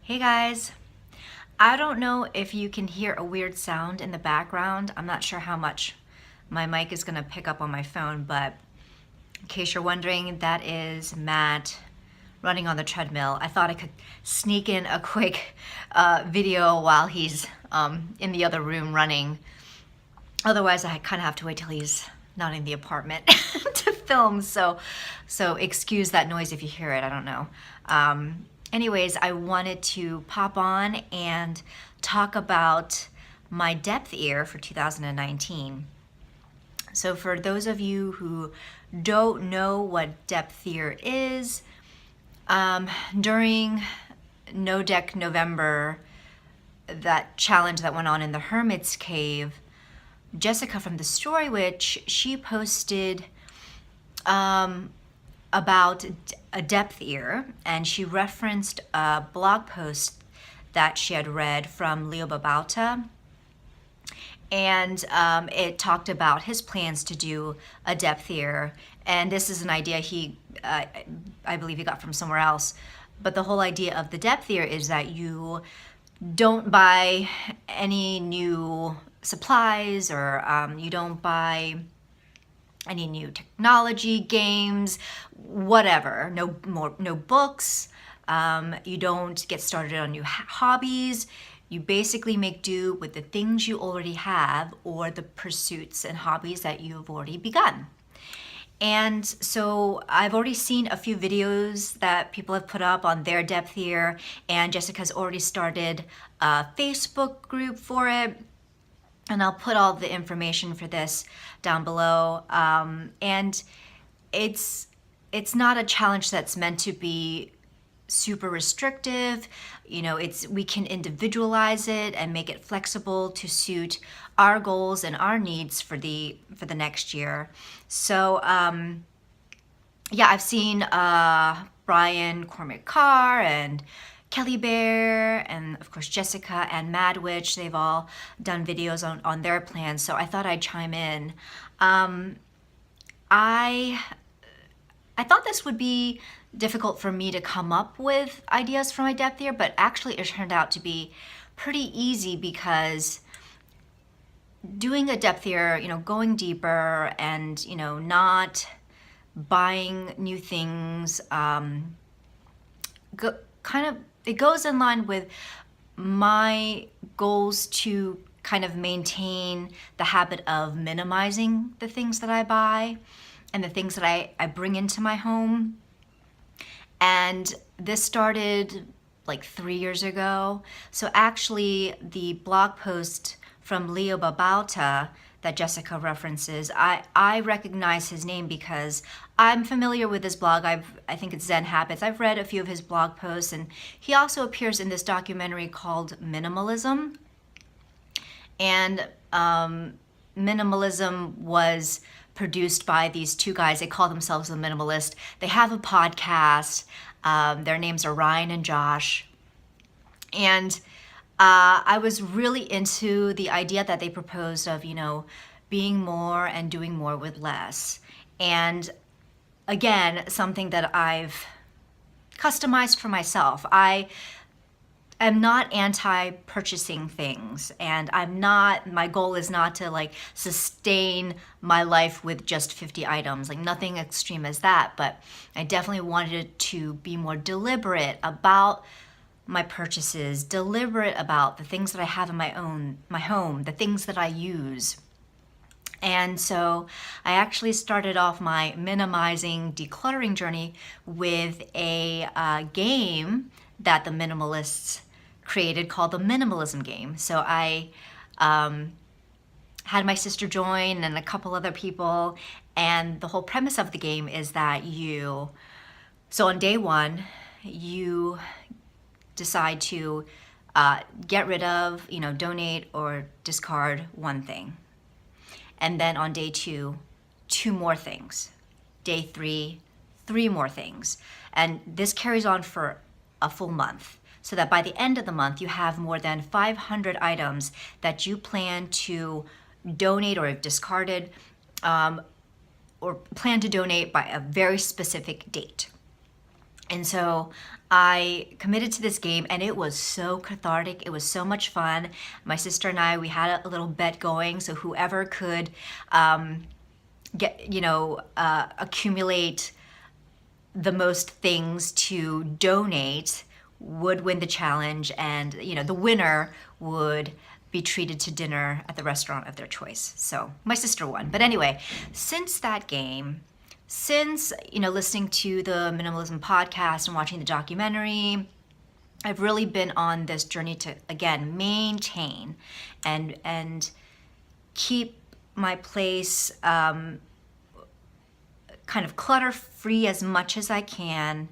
Hey guys, I don't know if you can hear a weird sound in the background. I'm not sure how much my mic is going to pick up on my phone, but in case you're wondering, that is Matt running on the treadmill. I thought I could sneak in a quick video while he's in the other room running. Otherwise, I kind of have to wait till he's not in the apartment to film. So excuse that noise if you hear it. I don't know. Anyways, I wanted to pop on and talk about my depth ear for 2019. So for those of you who don't know what depth ear is, during No Deck November, that challenge that went on in the Hermit's Cave, Jessica from the Story Witch, she posted about a depth ear, and she referenced a blog post that she had read from Leo Babauta, and it talked about his plans to do a depth ear. And this is an idea I believe he got from somewhere else. But the whole idea of the depth ear is that you don't buy any new supplies, or you don't buy any new technology, games, whatever. No books. You don't get started on new hobbies. You basically make do with the things you already have, or the pursuits and hobbies that you've already begun. And so I've already seen a few videos that people have put up on their depth ear, and Jessica's already started a Facebook group for it. And I'll put all the information for this down below. And it's not a challenge that's meant to be super restrictive. We can individualize it and make it flexible to suit our goals and our needs for the next year. So yeah, I've seen Brian Cormick Carr and Kelly Bear, and of course Jessica and Mad Witch. They've all done videos on their plans, so I thought I'd chime in. I thought this would be difficult for me to come up with ideas for my depth ear, but actually it turned out to be pretty easy, because doing a depth ear, going deeper and, not buying new things, it goes in line with my goals to kind of maintain the habit of minimizing the things that I buy and the things that I bring into my home. And this started like 3 years ago. So actually the blog post from Leo Babauta that Jessica references, I recognize his name because I'm familiar with his blog. I think it's Zen Habits. I've read a few of his blog posts, and he also appears in this documentary called Minimalism. And Minimalism was produced by these two guys. They call themselves the Minimalist. They have a podcast. Their names are Ryan and Josh. And I was really into the idea that they proposed of, being more and doing more with less. And again, something that I've customized for myself. I am not anti-purchasing things, and my goal is not to sustain my life with just 50 items, nothing extreme as that, but I definitely wanted to be more deliberate about my purchases, deliberate about the things that I have in my home, the things that I use. And so I actually started off my minimizing, decluttering journey with a game that the minimalists created called the Minimalism Game. So I had my sister join and a couple other people, and the whole premise of the game is that so on day one, you decide to get rid of, donate or discard one thing. And then on day two, 2 more things. Day 3, 3 more things. And this carries on for a full month, so that by the end of the month, you have more than 500 items that you plan to donate or have discarded, or plan to donate by a very specific date. And so I committed to this game, and it was so cathartic. It was so much fun. My sister and I, we had a little bet going. So whoever could accumulate the most things to donate would win the challenge, and the winner would be treated to dinner at the restaurant of their choice. So my sister won. But anyway, since that game, since listening to the minimalism podcast and watching the documentary, I've really been on this journey to again maintain and keep my place kind of clutter free as much as I can,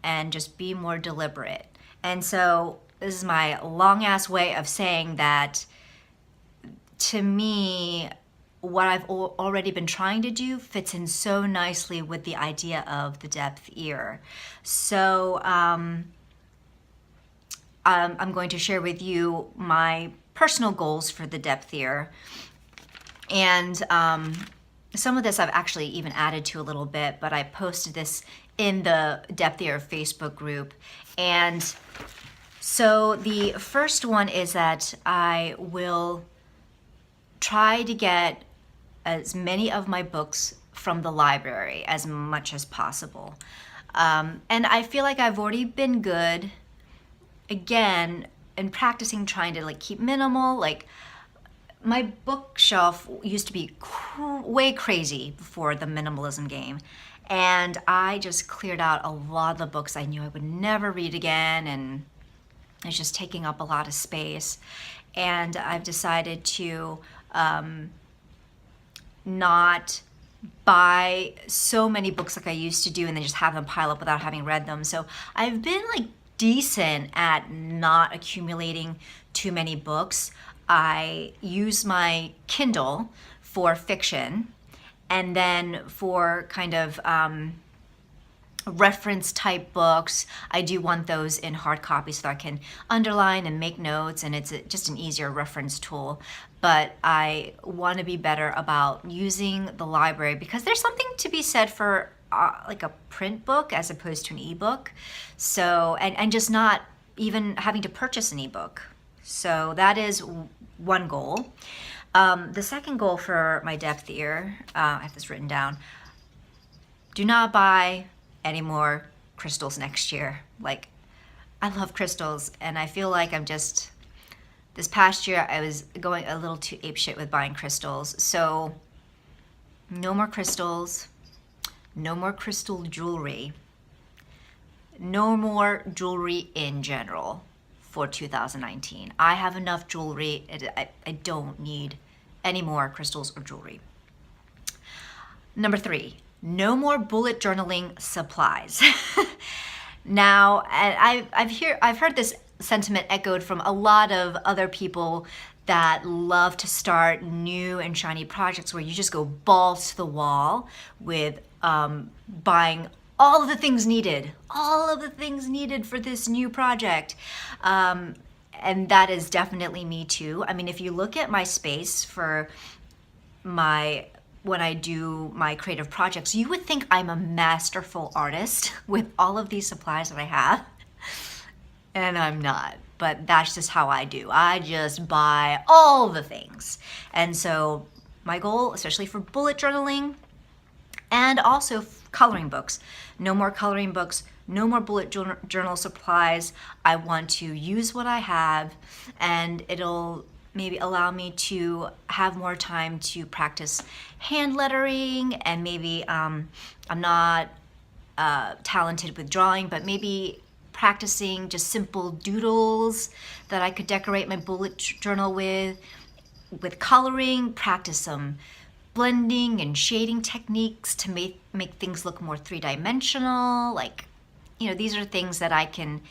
and just be more deliberate. And so this is my long ass way of saying that, to me, what I've already been trying to do fits in so nicely with the idea of the depth ear. So I'm going to share with you my personal goals for the depth ear. And some of this I've actually even added to a little bit, but I posted this in the Depth Ear Facebook group. And so the first one is that I will try to get as many of my books from the library as much as possible. And I feel like I've already been good, again, in practicing trying to keep minimal. My bookshelf used to be way crazy before the minimalism game, and I just cleared out a lot of the books I knew I would never read again, and it's just taking up a lot of space. And I've decided to not buy so many books like I used to do and then just have them pile up without having read them. So I've been decent at not accumulating too many books. I use my Kindle for fiction, and then for kind of reference type books, I do want those in hard copy so that I can underline and make notes, and it's just an easier reference tool. But I want to be better about using the library, because there's something to be said for a print book as opposed to an ebook. So, and just not even having to purchase an ebook. So that is one goal. The second goal for my depth ear, I have this written down: do not buy any more crystals next year. I love crystals, and I feel like this past year I was going a little too apeshit with buying crystals. So no more crystals, no more crystal jewelry, no more jewelry in general for 2019. I have enough jewelry. I don't need any more crystals or jewelry. Number 3, no more bullet journaling supplies. Now, I've heard this sentiment echoed from a lot of other people that love to start new and shiny projects where you just go balls to the wall with buying all of the things needed for this new project. And that is definitely me too. I mean, if you look at my space for when I do my creative projects, you would think I'm a masterful artist with all of these supplies that I have. And I'm not, but that's just how I do. I just buy all the things. And so my goal, especially for bullet journaling and also coloring books, no more coloring books, no more bullet journal supplies. I want to use what I have, and it'll maybe allow me to have more time to practice hand lettering, and maybe I'm not talented with drawing, but maybe practicing just simple doodles that I could decorate my bullet journal with coloring, practice some blending and shading techniques to make things look more three-dimensional. These are things that I can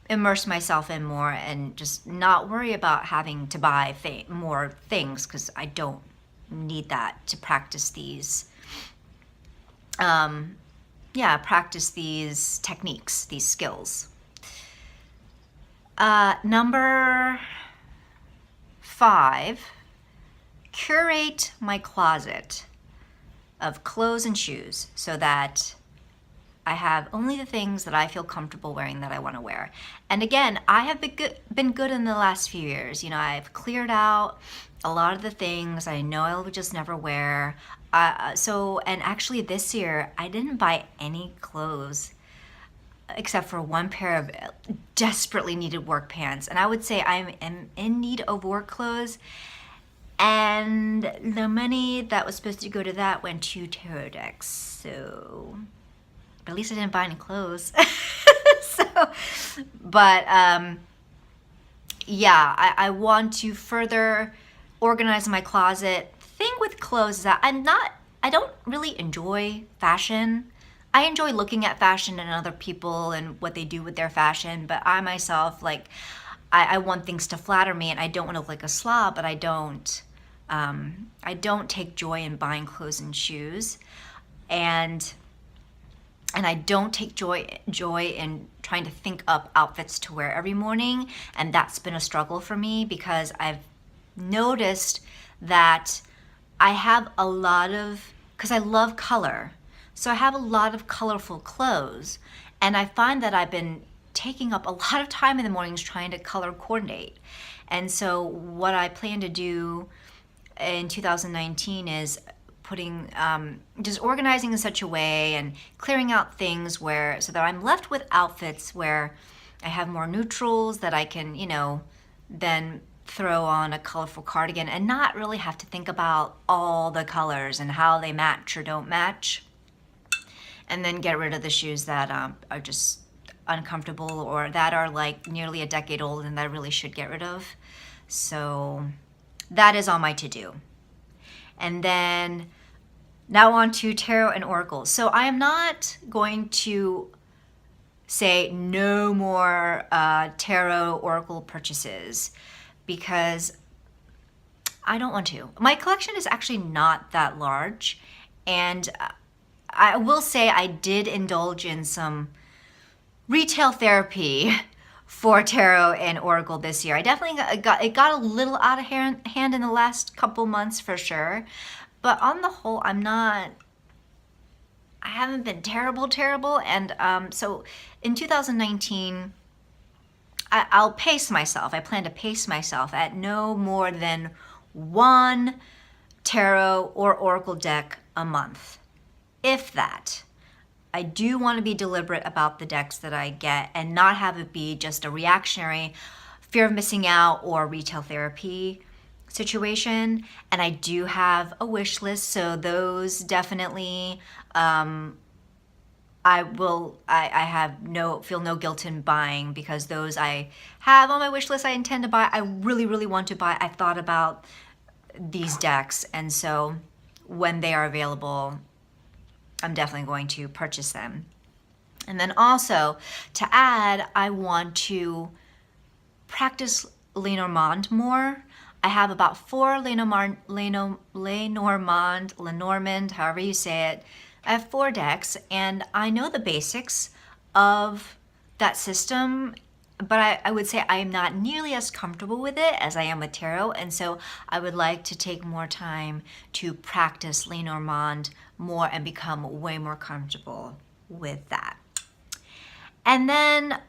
immerse myself in more and just not worry about having to buy more things, because I don't need that to practice these techniques, these skills. Number 5, curate my closet of clothes and shoes so that I have only the things that I feel comfortable wearing that I want to wear. And again, I have been good in the last few years. You know, I've cleared out a lot of the things I know I will just never wear. And actually this year, I didn't buy any clothes except for one pair of desperately needed work pants. And I would say I'm in need of work clothes. And the money that was supposed to go to that went to tarot decks. So at least I didn't buy any clothes. so, but yeah, I want to further organize my closet. Thing with clothes is that I don't really enjoy fashion. I enjoy looking at fashion and other people and what they do with their fashion, but I myself, like, I want things to flatter me, and I don't want to look like a slob, but I don't take joy in buying clothes and shoes, and I don't take joy in trying to think up outfits to wear every morning, and that's been a struggle for me because I've noticed that I have a lot of, because I love color, so I have a lot of colorful clothes, and I find that I've been taking up a lot of time in the mornings trying to color coordinate. And so what I plan to do in 2019 is putting just organizing in such a way and clearing out things where, so that I'm left with outfits where I have more neutrals that I can, you know, then throw on a colorful cardigan and not really have to think about all the colors and how they match or don't match, and then get rid of the shoes that are just uncomfortable or that are like nearly a decade old and that I really should get rid of. So that is on my to-do. And then now on to tarot and oracles. So I am not going to say no more tarot oracle purchases because I don't want to. My collection is actually not that large, and I will say I did indulge in some retail therapy for tarot and oracle this year. I definitely got a little out of hand in the last couple months for sure, but on the whole, I haven't been terrible, and so in 2019, I'll pace myself. I plan to pace myself at no more than one tarot or oracle deck a month, if that. I do want to be deliberate about the decks that I get and not have it be just a reactionary fear of missing out or retail therapy situation. And I do have a wish list, so those definitely feel no guilt in buying, because those I have on my wish list I intend to buy. I really want to buy. I've thought about these decks, and so when they are available, I'm definitely going to purchase them. And then also, to add, I want to practice Lenormand more. I have about 4 Lenormand, however you say it. I have 4 decks, and I know the basics of that system, but I would say I am not nearly as comfortable with it as I am with tarot, and so I would like to take more time to practice Lenormand more and become way more comfortable with that. And then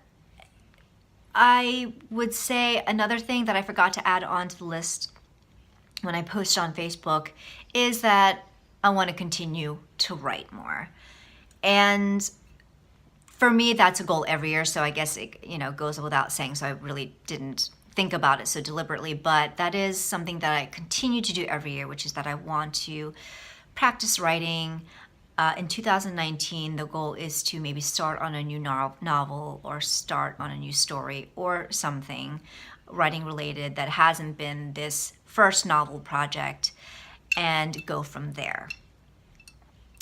I would say another thing that I forgot to add onto the list when I posted on Facebook is that I want to continue to write more. And for me, that's a goal every year, so I guess it, goes without saying, so I really didn't think about it so deliberately, but that is something that I continue to do every year, which is that I want to practice writing. In 2019, the goal is to maybe start on a new novel or start on a new story or something writing related that hasn't been this first novel project, and go from there.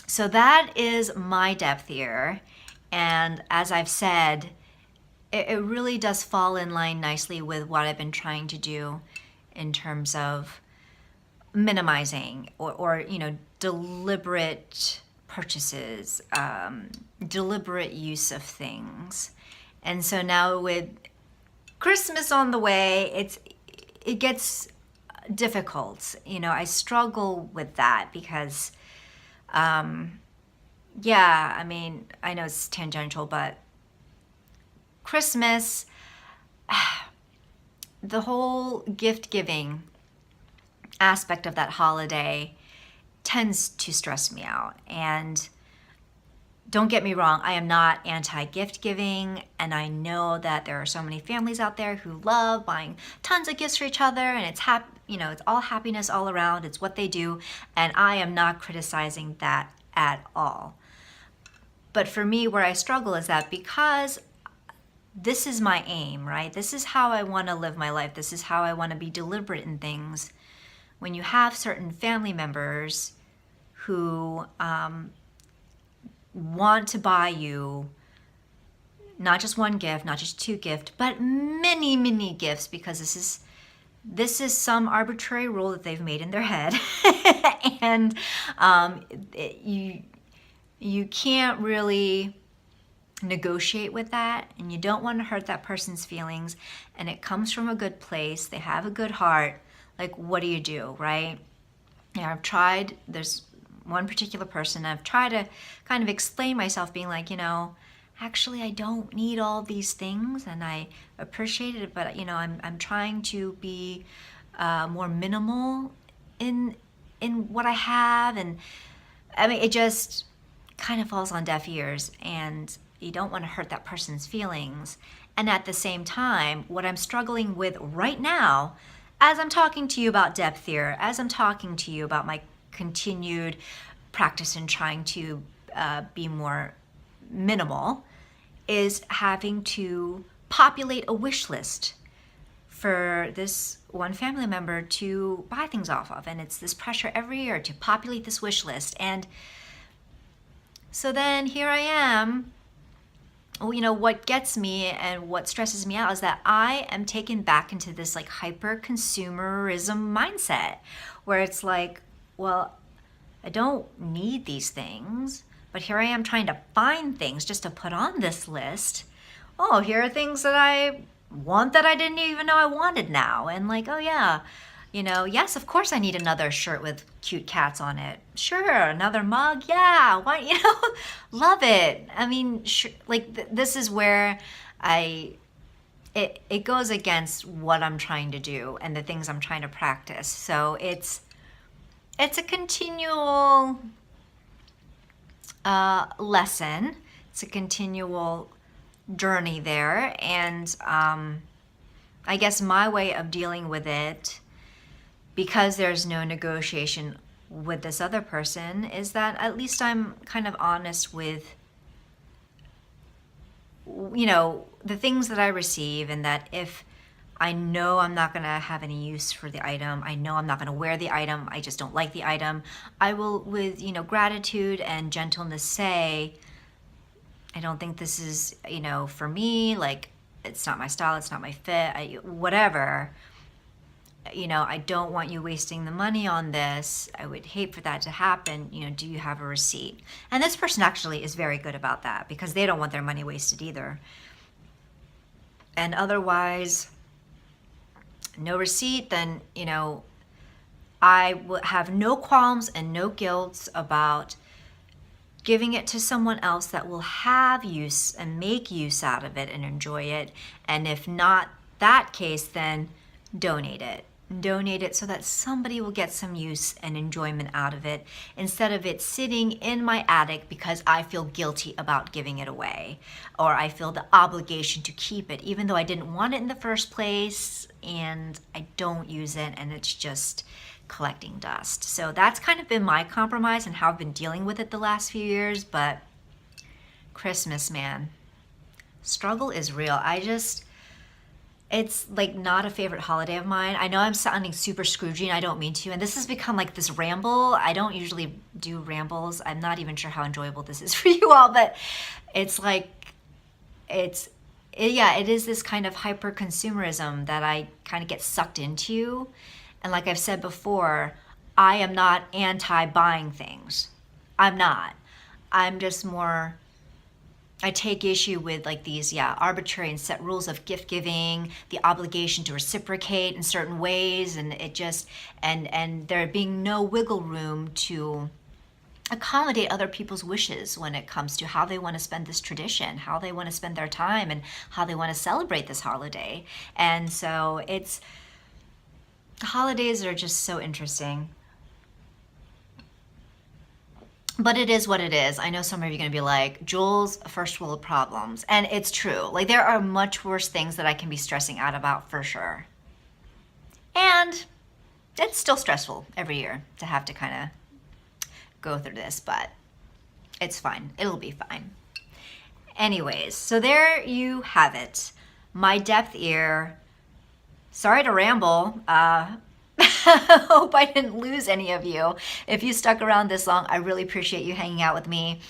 So that is my depth year. And as I've said, it really does fall in line nicely with what I've been trying to do in terms of minimizing or deliberate purchases, deliberate use of things. And so now with Christmas on the way, it gets difficult. I struggle with that because yeah, I mean, I know it's tangential, but Christmas, the whole gift giving aspect of that holiday tends to stress me out. And don't get me wrong, I am not anti gift giving, and I know that there are so many families out there who love buying tons of gifts for each other, and it's all happiness all around. It's what they do, and I am not criticizing that at all. But for me, where I struggle is that because this is my aim, right? This is how I want to live my life. This is how I want to be deliberate in things. When you have certain family members who want to buy you not just one gift, not just two gifts, but many, many gifts, because this is some arbitrary rule that they've made in their head, and you can't really negotiate with that, and you don't want to hurt that person's feelings, and it comes from a good place. They have a good heart. Like, what do you do, right? Yeah, I've tried. There's one particular person, I've tried to kind of explain myself, being like, actually, I don't need all these things, and I appreciate it, but I'm trying to be more minimal in what I have, and I mean, it just kind of falls on deaf ears, and you don't want to hurt that person's feelings. And at the same time, what I'm struggling with right now, as I'm talking to you about depth here, as I'm talking to you about my continued practice in trying to be more minimal, is having to populate a wish list for this one family member to buy things off of. And it's this pressure every year to populate this wish list. And so then here I am. What gets me and what stresses me out is that I am taken back into this like hyper consumerism mindset, where it's like, well, I don't need these things, but here I am trying to find things just to put on this list. Oh, here are things that I want that I didn't even know I wanted now. And like, oh yeah, yes, of course I need another shirt with cute cats on it. Sure, another mug. Yeah, why, love it. I mean, this is where it goes against what I'm trying to do and the things I'm trying to practice. So it's a continual lesson. It's a continual journey there. And I guess my way of dealing with it, because there's no negotiation with this other person, is that at least I'm kind of honest with, the things that I receive, and that if I know I'm not going to have any use for the item, I know I'm not going to wear the item, I just don't like the item, I will, with, gratitude and gentleness, say, I don't think this is, for me, like, it's not my style, it's not my fit, whatever. I don't want you wasting the money on this. I would hate for that to happen. Do you have a receipt? And this person actually is very good about that, because they don't want their money wasted either. And otherwise, no receipt, then, I will have no qualms and no guilt about giving it to someone else that will have use and make use out of it and enjoy it. And if not that case, then donate it. Donate it so that somebody will get some use and enjoyment out of it, instead of it sitting in my attic because I feel guilty about giving it away, or I feel the obligation to keep it even though I didn't want it in the first place, and I don't use it, and it's just collecting dust. So that's kind of been my compromise and how I've been dealing with it the last few years. But Christmas, man, struggle is real. It's like not a favorite holiday of mine. I know I'm sounding super Scroogey, and I don't mean to. And this has become like this ramble. I don't usually do rambles. I'm not even sure how enjoyable this is for you all, but it's like, it is this kind of hyper consumerism that I kind of get sucked into. And like I've said before, I am not anti buying things. I'm not. I'm just more, I take issue with like these, arbitrary and set rules of gift giving, the obligation to reciprocate in certain ways, and it just, and there being no wiggle room to accommodate other people's wishes when it comes to how they want to spend this tradition, how they want to spend their time, and how they want to celebrate this holiday. And so the holidays are just so interesting. But it is what it is. I know some of you are going to be like, Jules, first world problems. And it's true. Like, there are much worse things that I can be stressing out about for sure. And it's still stressful every year to have to kind of go through this, but it's fine. It'll be fine. Anyways, so there you have it. My depth ear. Sorry to ramble. I hope I didn't lose any of you. If you stuck around this long, I really appreciate you hanging out with me.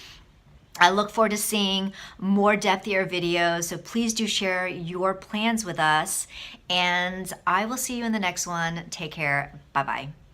I look forward to seeing more depth ear videos, so please do share your plans with us, and I will see you in the next one. Take care. Bye-bye.